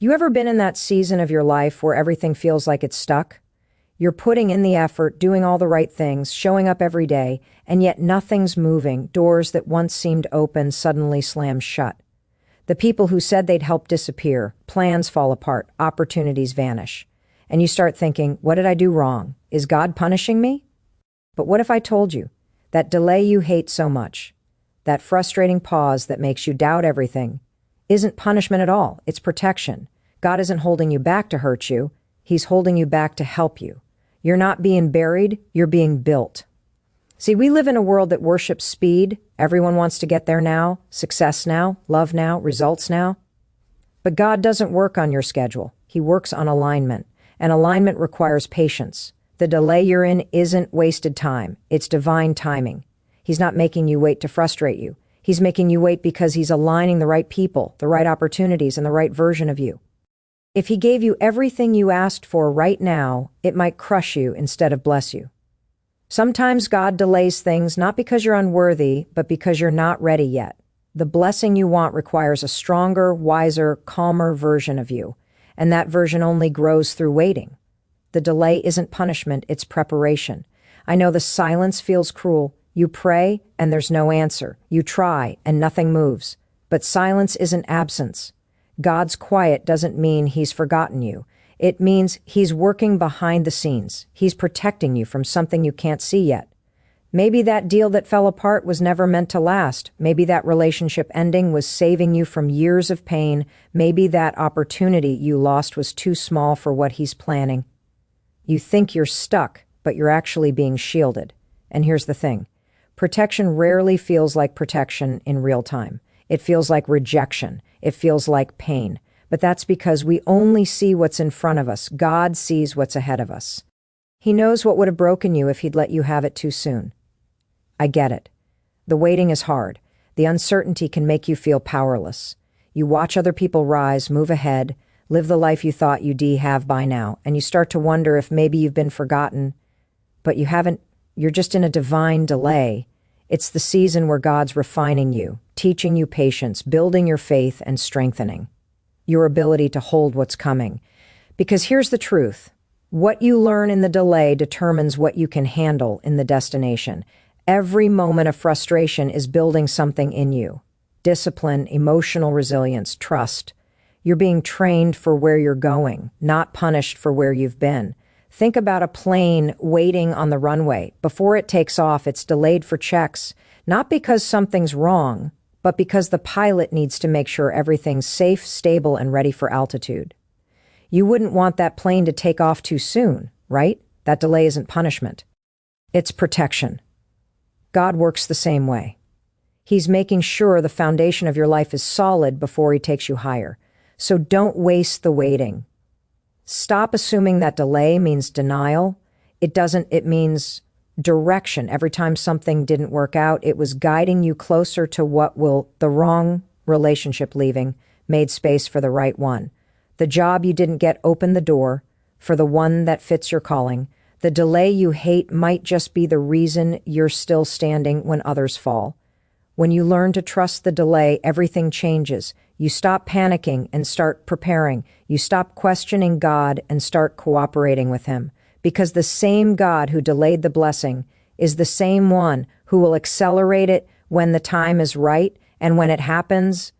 You ever been in that season of your life where everything feels like it's stuck? You're putting in the effort, doing all the right things, showing up every day, and yet nothing's moving. Doors that once seemed open suddenly slam shut. The people who said they'd help disappear, plans fall apart, opportunities vanish. And you start thinking, what did I do wrong? Is God punishing me? But what if I told you that delay you hate so much, that frustrating pause that makes you doubt everything, isn't punishment at all, it's protection. God isn't holding you back to hurt you, He's holding you back to help you. You're not being buried, you're being built. See, we live in a world that worships speed. Everyone wants to get there now, success now, love now, results now. But God doesn't work on your schedule. He works on alignment, and alignment requires patience. The delay you're in isn't wasted time, it's divine timing. He's not making you wait to frustrate you. He's making you wait because He's aligning the right people, the right opportunities, and the right version of you. If He gave you everything you asked for right now, it might crush you instead of bless you. Sometimes God delays things not because you're unworthy, but because you're not ready yet. The blessing you want requires a stronger, wiser, calmer version of you, and that version only grows through waiting. The delay isn't punishment, it's preparation. I know the silence feels cruel. You pray, and there's no answer. You try, and nothing moves. But silence isn't absence. God's quiet doesn't mean He's forgotten you. It means He's working behind the scenes. He's protecting you from something you can't see yet. Maybe that deal that fell apart was never meant to last. Maybe that relationship ending was saving you from years of pain. Maybe that opportunity you lost was too small for what He's planning. You think you're stuck, but you're actually being shielded. And here's the thing. Protection rarely feels like protection in real time. It feels like rejection. It feels like pain. But that's because we only see what's in front of us. God sees what's ahead of us. He knows what would have broken you if He'd let you have it too soon. I get it. The waiting is hard. The uncertainty can make you feel powerless. You watch other people rise, move ahead, live the life you thought you'd have by now, and you start to wonder if maybe you've been forgotten, but you haven't. You're just in a divine delay. It's the season where God's refining you, teaching you patience, building your faith, and strengthening your ability to hold what's coming. Because here's the truth. What you learn in the delay determines what you can handle in the destination. Every moment of frustration is building something in you. Discipline, emotional resilience, trust. You're being trained for where you're going, not punished for where you've been. Think about a plane waiting on the runway. Before it takes off, it's delayed for checks, not because something's wrong, but because the pilot needs to make sure everything's safe, stable, and ready for altitude. You wouldn't want that plane to take off too soon, right? That delay isn't punishment. It's protection. God works the same way. He's making sure the foundation of your life is solid before He takes you higher. So don't waste the waiting. Stop assuming that delay means denial. It doesn't. It means direction. Every time something didn't work out, it was guiding you closer to the wrong relationship leaving made space for the right one. The job you didn't get opened the door for the one that fits your calling. The delay you hate might just be the reason you're still standing when others fall. When you learn to trust the delay, everything changes. You stop panicking and start preparing. You stop questioning God and start cooperating with Him. Because the same God who delayed the blessing is the same one who will accelerate it when the time is right, and when it happens,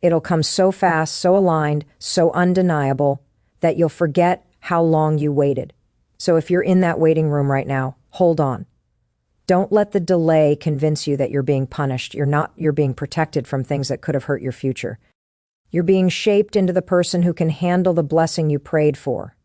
it'll come so fast, so aligned, so undeniable that you'll forget how long you waited. So if you're in that waiting room right now, hold on. Don't let the delay convince you that you're being punished. You're not. You're being protected from things that could have hurt your future. You're being shaped into the person who can handle the blessing you prayed for.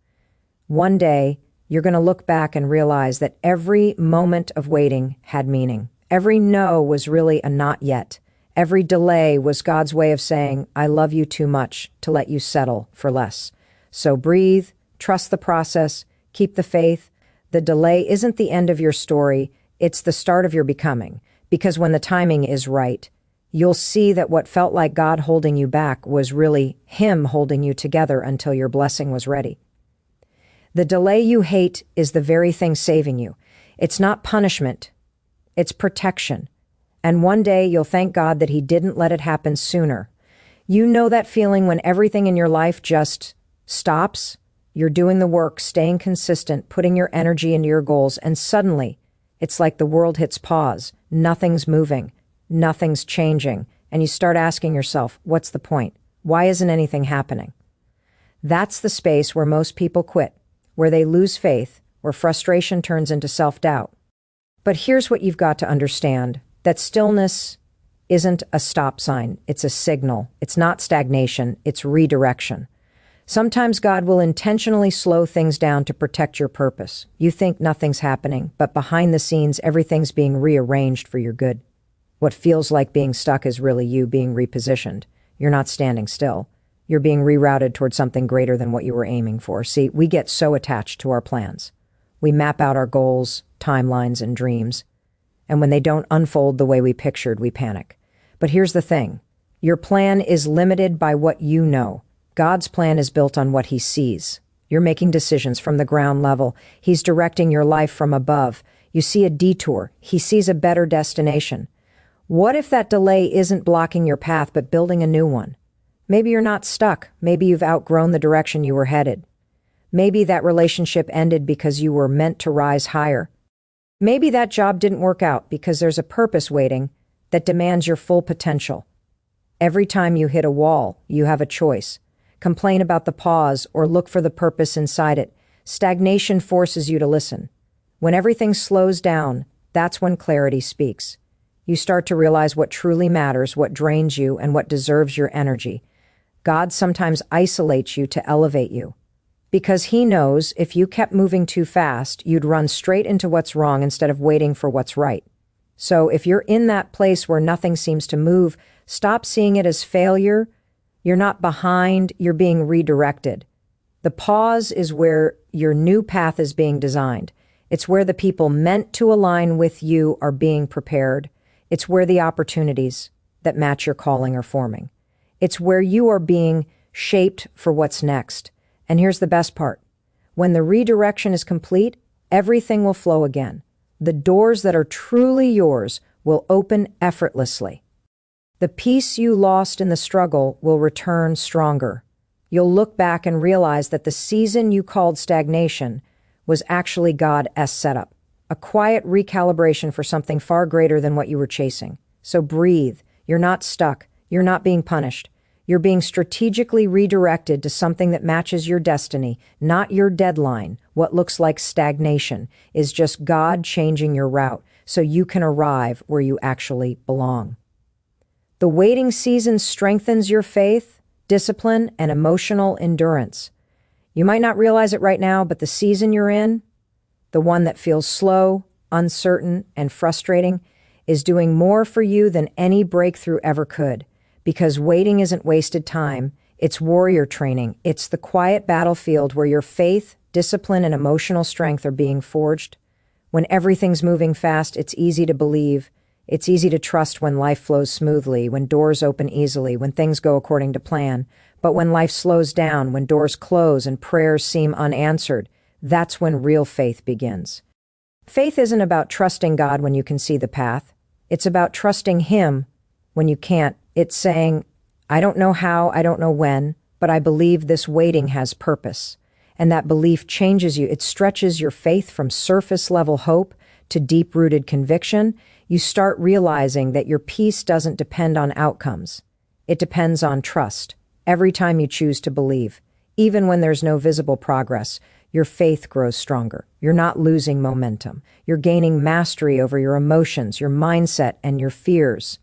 One day, you're going to look back and realize that every moment of waiting had meaning. Every no was really a not yet. Every delay was God's way of saying, I love you too much to let you settle for less. So breathe, trust the process, keep the faith. The delay isn't the end of your story, it's the start of your becoming. Because when the timing is right, you'll see that what felt like God holding you back was really Him holding you together until your blessing was ready. The delay you hate is the very thing saving you. It's not punishment, it's protection. And one day you'll thank God that He didn't let it happen sooner. You know that feeling when everything in your life just stops? You're doing the work, staying consistent, putting your energy into your goals, and suddenly it's like the world hits pause. Nothing's moving, nothing's changing, and you start asking yourself, what's the point? Why isn't anything happening? That's the space where most people quit, where they lose faith, where frustration turns into self-doubt. But here's what you've got to understand, that stillness isn't a stop sign, it's a signal. It's not stagnation, it's redirection. Sometimes God will intentionally slow things down to protect your purpose. You think nothing's happening, but behind the scenes, everything's being rearranged for your good. What feels like being stuck is really you being repositioned. You're not standing still. You're being rerouted towards something greater than what you were aiming for. See, we get so attached to our plans. We map out our goals, timelines, and dreams. And when they don't unfold the way we pictured, we panic. But here's the thing. Your plan is limited by what you know. God's plan is built on what he sees. You're making decisions from the ground level. He's directing your life from above. You see a detour. He sees a better destination. What if that delay isn't blocking your path, but building a new one? Maybe you're not stuck. Maybe you've outgrown the direction you were headed. Maybe that relationship ended because you were meant to rise higher. Maybe that job didn't work out because there's a purpose waiting that demands your full potential. Every time you hit a wall, you have a choice. Complain about the pause or look for the purpose inside it. Stagnation forces you to listen. When everything slows down, that's when clarity speaks. You start to realize what truly matters, what drains you, and what deserves your energy. God sometimes isolates you to elevate you. Because he knows if you kept moving too fast, you'd run straight into what's wrong instead of waiting for what's right. So if you're in that place where nothing seems to move, stop seeing it as failure. You're not behind, you're being redirected. The pause is where your new path is being designed. It's where the people meant to align with you are being prepared. It's where the opportunities that match your calling are forming. It's where you are being shaped for what's next. And here's the best part. When the redirection is complete, everything will flow again. The doors that are truly yours will open effortlessly. The peace you lost in the struggle will return stronger. You'll look back and realize that the season you called stagnation was actually God's setup, a quiet recalibration for something far greater than what you were chasing. So breathe. You're not stuck. You're not being punished. You're being strategically redirected to something that matches your destiny, not your deadline. What looks like stagnation is just God changing your route so you can arrive where you actually belong. The waiting season strengthens your faith, discipline, and emotional endurance. You might not realize it right now, but the season you're in, the one that feels slow, uncertain, and frustrating, is doing more for you than any breakthrough ever could. Because waiting isn't wasted time, it's warrior training. It's the quiet battlefield where your faith, discipline, and emotional strength are being forged. When everything's moving fast, it's easy to believe. It's easy to trust when life flows smoothly, when doors open easily, when things go according to plan. But when life slows down, when doors close and prayers seem unanswered, that's when real faith begins. Faith isn't about trusting God when you can see the path. It's about trusting him when you can't. It's saying, I don't know how, I don't know when, but I believe this waiting has purpose. And that belief changes you. It stretches your faith from surface-level hope to deep-rooted conviction. You start realizing that your peace doesn't depend on outcomes. It depends on trust. Every time you choose to believe, even when there's no visible progress, your faith grows stronger. You're not losing momentum. You're gaining mastery over your emotions, your mindset, and your fears.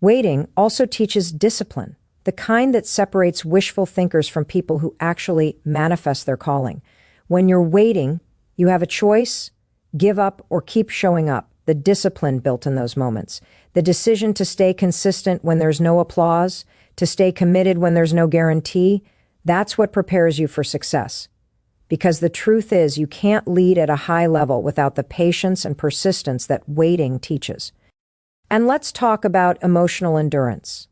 Waiting also teaches discipline, the kind that separates wishful thinkers from people who actually manifest their calling. When you're waiting, you have a choice: give up or keep showing up. The discipline built in those moments, the decision to stay consistent when there's no applause, to stay committed when there's no guarantee, that's what prepares you for success. Because the truth is, you can't lead at a high level without the patience and persistence that waiting teaches. And let's talk about emotional endurance.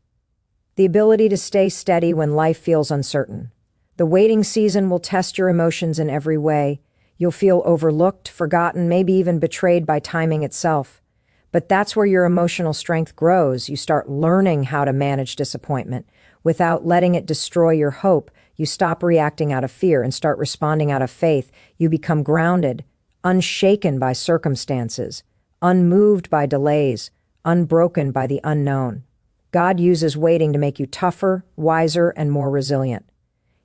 The ability to stay steady when life feels uncertain. The waiting season will test your emotions in every way. You'll feel overlooked, forgotten, maybe even betrayed by timing itself. But that's where your emotional strength grows. You start learning how to manage disappointment, Without letting it destroy your hope, you stop reacting out of fear and start responding out of faith. You become grounded, unshaken by circumstances, unmoved by delays, unbroken by the unknown. God uses waiting to make you tougher, wiser, and more resilient.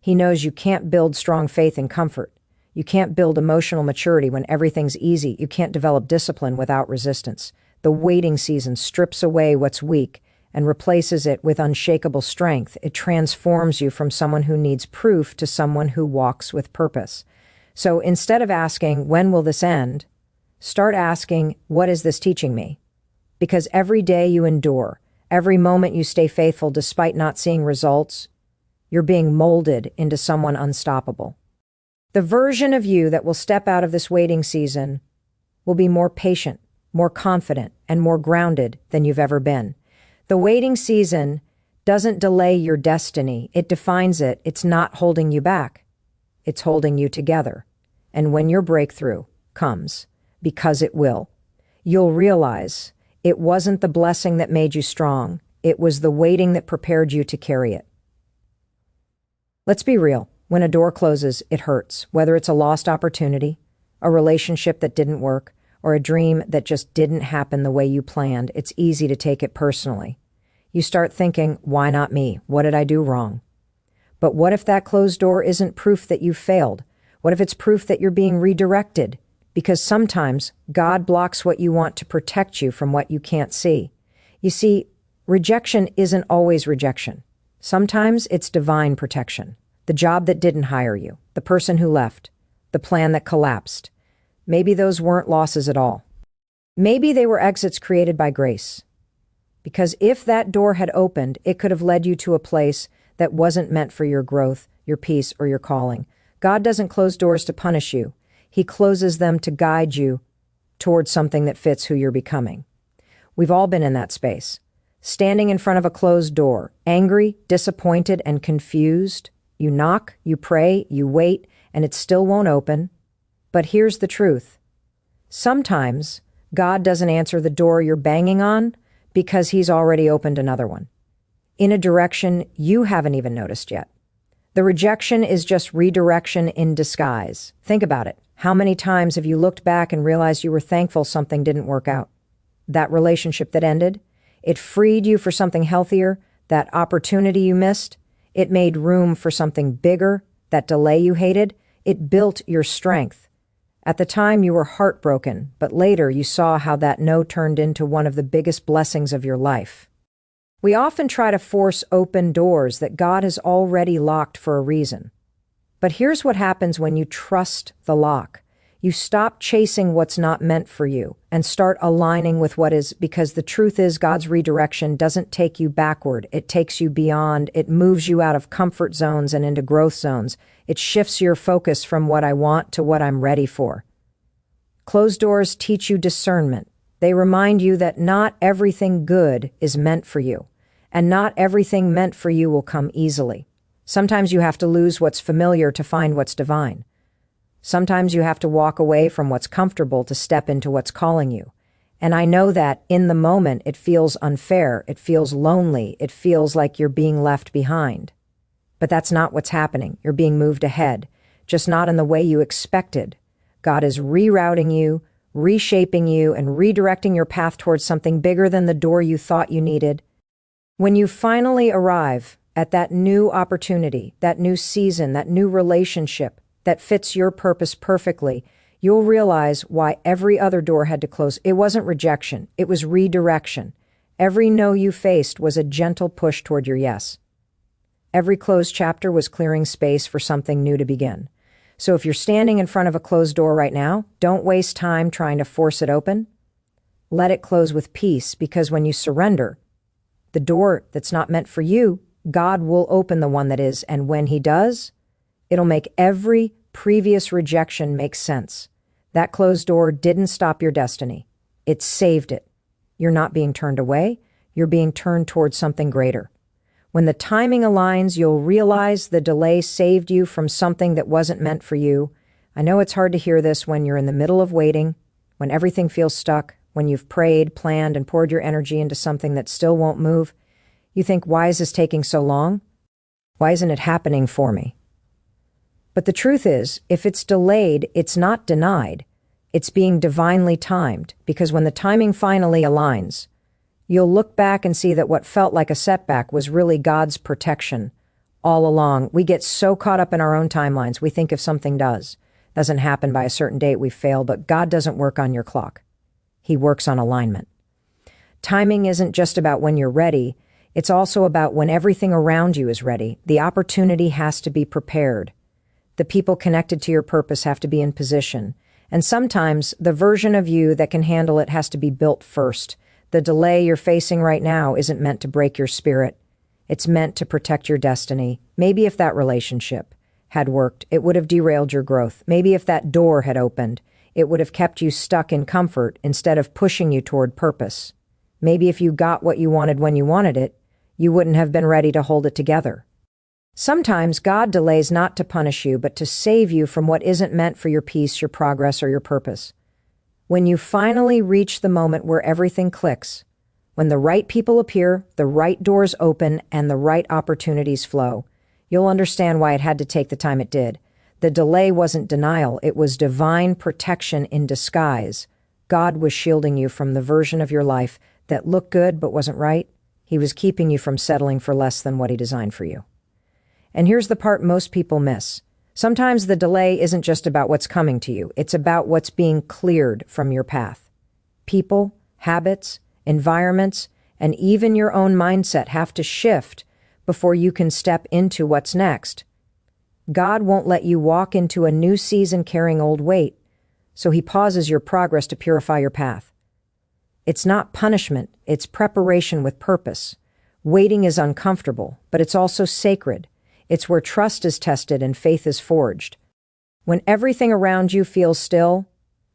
He knows you can't build strong faith in comfort. You can't build emotional maturity when everything's easy. You can't develop discipline without resistance. The waiting season strips away what's weak and replaces it with unshakable strength. It transforms you from someone who needs proof to someone who walks with purpose. So instead of asking, when will this end? Start asking, what is this teaching me? Because every day you endure, every moment you stay faithful despite not seeing results, you're being molded into someone unstoppable. The version of you that will step out of this waiting season will be more patient, more confident, and more grounded than you've ever been. The waiting season doesn't delay your destiny. It defines it. It's not holding you back. It's holding you together. And when your breakthrough comes, because it will, you'll realize it wasn't the blessing that made you strong. It was the waiting that prepared you to carry it. Let's be real. When a door closes, it hurts, whether it's a lost opportunity, a relationship that didn't work, or a dream that just didn't happen the way you planned. It's easy to take it personally. You start thinking, why not me? What did I do wrong? But what if that closed door isn't proof that you failed? What if it's proof that you're being redirected? Because sometimes God blocks what you want to protect you from what you can't see. You see, rejection isn't always rejection. Sometimes it's divine protection. The job that didn't hire you, the person who left, the plan that collapsed. Maybe those weren't losses at all. Maybe they were exits created by grace. Because if that door had opened, it could have led you to a place that wasn't meant for your growth, your peace, or your calling. God doesn't close doors to punish you. He closes them to guide you towards something that fits who you're becoming. We've all been in that space. Standing in front of a closed door, angry, disappointed, and confused. You knock, you pray, you wait, and it still won't open. But here's the truth. Sometimes God doesn't answer the door you're banging on because He's already opened another one, in a direction you haven't even noticed yet. The rejection is just redirection in disguise. Think about it. How many times have you looked back and realized you were thankful something didn't work out? That relationship that ended? It freed you for something healthier. That opportunity you missed? It made room for something bigger. That delay you hated? It built your strength. At the time, you were heartbroken, but later you saw how that no turned into one of the biggest blessings of your life. We often try to force open doors that God has already locked for a reason. But here's what happens when you trust the lock. You stop chasing what's not meant for you and start aligning with what is, because the truth is God's redirection doesn't take you backward. It takes you beyond. It moves you out of comfort zones and into growth zones. It shifts your focus from what I want to what I'm ready for. Closed doors teach you discernment. They remind you that not everything good is meant for you, and not everything meant for you will come easily. Sometimes you have to lose what's familiar to find what's divine. Sometimes you have to walk away from what's comfortable to step into what's calling you. And I know that in the moment it feels unfair, it feels lonely, it feels like you're being left behind. But that's not what's happening. You're being moved ahead, just not in the way you expected. God is rerouting you, reshaping you, and redirecting your path towards something bigger than the door you thought you needed. When you finally arrive at that new opportunity, that new season, that new relationship, that fits your purpose perfectly, you'll realize why every other door had to close. It wasn't rejection. It was redirection. Every no you faced was a gentle push toward your yes. Every closed chapter was clearing space for something new to begin. So if you're standing in front of a closed door right now, don't waste time trying to force it open. Let it close with peace, because when you surrender, the door that's not meant for you, God will open the one that is, and when He does, it'll make every previous rejection make sense. That closed door didn't stop your destiny. It saved it. You're not being turned away. You're being turned towards something greater. When the timing aligns, you'll realize the delay saved you from something that wasn't meant for you. I know it's hard to hear this when you're in the middle of waiting, when everything feels stuck, when you've prayed, planned, and poured your energy into something that still won't move. You think, why is this taking so long? Why isn't it happening for me? But the truth is, if it's delayed, it's not denied. It's being divinely timed, because when the timing finally aligns, you'll look back and see that what felt like a setback was really God's protection all along. We get so caught up in our own timelines. We think if something doesn't happen by a certain date, we fail, but God doesn't work on your clock. He works on alignment. Timing isn't just about when you're ready. It's also about when everything around you is ready. The opportunity has to be prepared. The people connected to your purpose have to be in position. And sometimes the version of you that can handle it has to be built first. The delay you're facing right now isn't meant to break your spirit. It's meant to protect your destiny. Maybe if that relationship had worked, it would have derailed your growth. Maybe if that door had opened, it would have kept you stuck in comfort instead of pushing you toward purpose. Maybe if you got what you wanted when you wanted it, you wouldn't have been ready to hold it together. Sometimes God delays not to punish you, but to save you from what isn't meant for your peace, your progress, or your purpose. When you finally reach the moment where everything clicks, when the right people appear, the right doors open, and the right opportunities flow, you'll understand why it had to take the time it did. The delay wasn't denial, it was divine protection in disguise. God was shielding you from the version of your life that looked good but wasn't right. He was keeping you from settling for less than what he designed for you. And here's the part most people miss. Sometimes the delay isn't just about what's coming to you. It's about what's being cleared from your path. People, habits, environments, and even your own mindset have to shift before you can step into what's next. God won't let you walk into a new season carrying old weight, so he pauses your progress to purify your path. It's not punishment, it's preparation with purpose. Waiting is uncomfortable, but it's also sacred. It's where trust is tested and faith is forged. When everything around you feels still,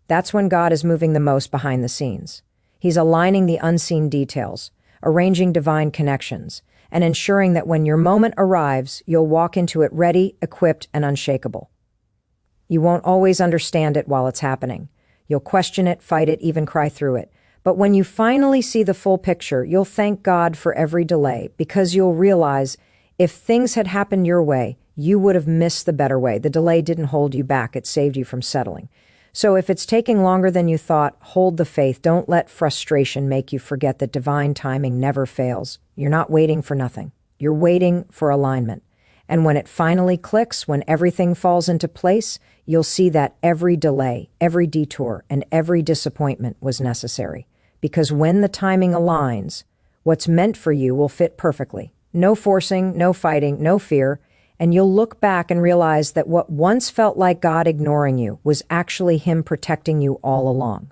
that's when God is moving the most behind the scenes. He's aligning the unseen details, arranging divine connections, and ensuring that when your moment arrives, you'll walk into it ready, equipped, and unshakable. You won't always understand it while it's happening. You'll question it, fight it, even cry through it. But when you finally see the full picture, you'll thank God for every delay, because you'll realize if things had happened your way, you would have missed the better way. The delay didn't hold you back. It saved you from settling. So if it's taking longer than you thought, hold the faith. Don't let frustration make you forget that divine timing never fails. You're not waiting for nothing. You're waiting for alignment. And when it finally clicks, when everything falls into place, you'll see that every delay, every detour, and every disappointment was necessary. Because when the timing aligns, what's meant for you will fit perfectly. No forcing, no fighting, no fear, and you'll look back and realize that what once felt like God ignoring you was actually him protecting you all along.